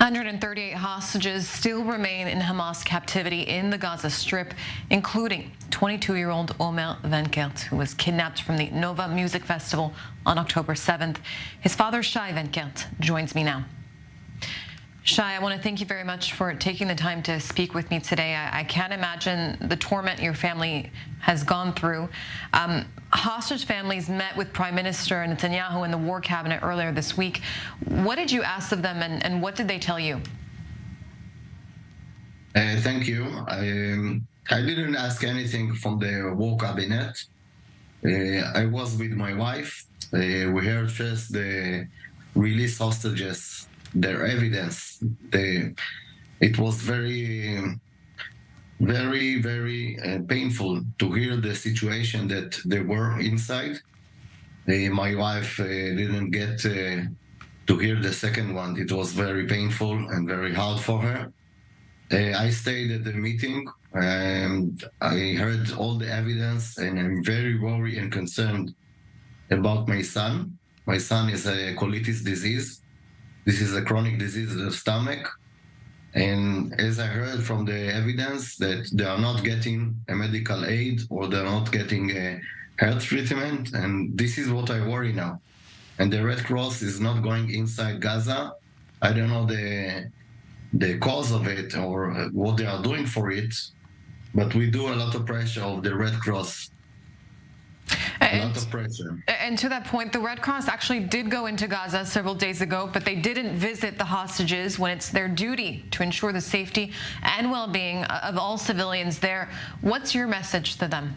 138 hostages still remain in Hamas captivity in the Gaza Strip, including 22-year-old Omer Wenkert, who was kidnapped from the Nova Music Festival on October 7th. His father, Shai Wenkert, joins me now. Shai, I want to thank you very much for taking the time to speak with me today. I can't imagine the torment your family has gone through. Hostage families met with Prime Minister Netanyahu and the War Cabinet earlier this week. What did you ask of them, and what did they tell you? Thank you. I didn't ask anything from the War Cabinet. I was with my wife. We heard first the release hostages, their evidence. It was very painful to hear the situation that they were inside. My wife didn't get to hear the second one. It was very painful and very hard for her. I stayed at the meeting and I heard all the evidence, and I'm very worried and concerned about my son. My son is a colitis disease. This is a chronic disease of the stomach. And as I heard from the evidence that they are not getting a medical aid or they're not getting a health treatment, and this is what I worry now. And the Red Cross is not going inside Gaza. I don't know the cause of it or what they are doing for it, but we do a lot of pressure of the Red Cross. A lot of pressure. And to that point, the Red Cross actually did go into Gaza several days ago, but they didn't visit the hostages when it's their duty to ensure the safety and well-being of all civilians there. What's your message to them?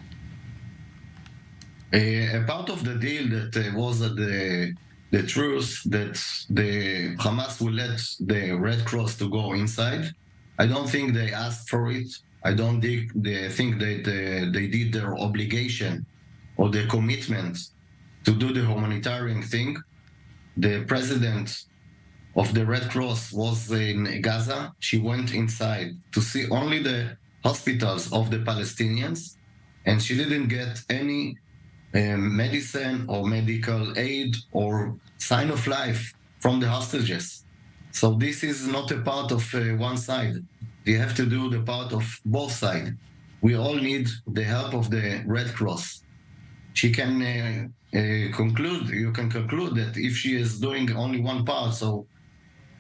A part of the deal that was the truth that the Hamas will let the Red Cross to go inside. I don't think they asked for it. I don't think that they did their obligation or the commitment to do the humanitarian thing. The president of the Red Cross was in Gaza. She went inside to see only the hospitals of the Palestinians, and she didn't get any medicine or medical aid or sign of life from the hostages. So this is not a part of one side. You have to do the part of both sides. We all need the help of the Red Cross. She can conclude, you can conclude that if she is doing only one part, so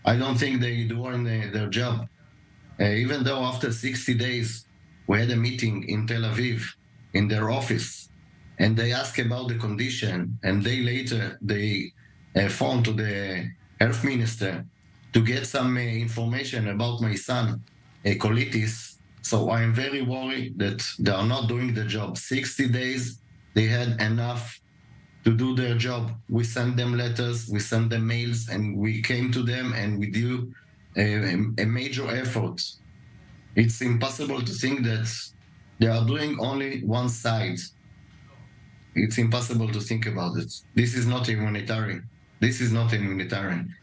I don't think they doing their job. Even though after 60 days, we had a meeting in Tel Aviv, in their office, and they asked about the condition, and they phoned to the health minister to get some information about my son, colitis. So I am very worried that they are not doing the job. 60 days, they had enough to do their job. We sent them letters, we sent them mails, and we came to them and we do a major effort. It's impossible to think that they are doing only one side. It's impossible to think about it. This is not humanitarian. This is not humanitarian.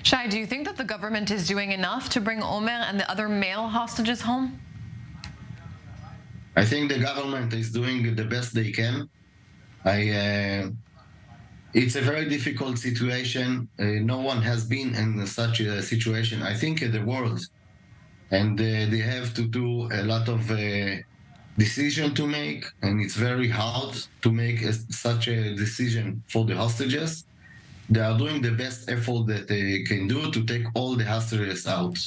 Shai, do you think that the government is doing enough to bring Omer and the other male hostages home? I think the government is doing the best they can. It's a very difficult situation. No one has been in such a situation, I think, in the world. And they have to do a lot of decision to make, and it's very hard to make such a decision for the hostages. They are doing the best effort that they can do to take all the hostages out.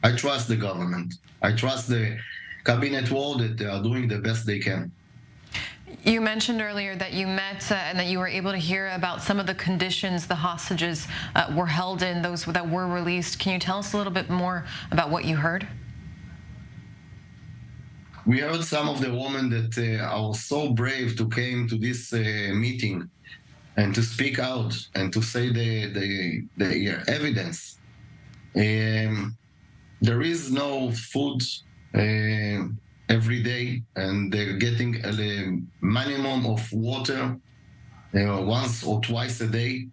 I trust the government. I trust the cabinet wall that they are doing the best they can. You mentioned earlier that you met and that you were able to hear about some of the conditions the hostages were held in, those that were released. Can you tell us a little bit more about what you heard? We heard some of the women that are so brave to came to this meeting and to speak out and to say the evidence. There is no food every day, and they're getting a minimum of water once or twice a day.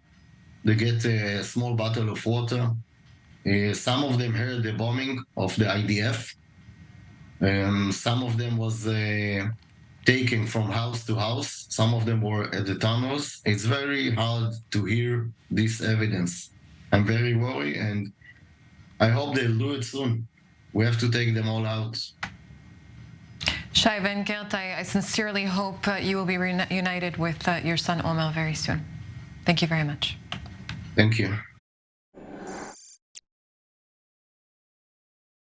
They get a small bottle of water. Some of them heard the bombing of the IDF. Some of them was taken from house to house. Some of them were at the tunnels. It's very hard to hear this evidence. I'm very worried, and I hope they'll do it soon. We have to take them all out. Shai Wenkert, I sincerely hope you will be reunited with your son Omer very soon. Thank you very much. Thank you.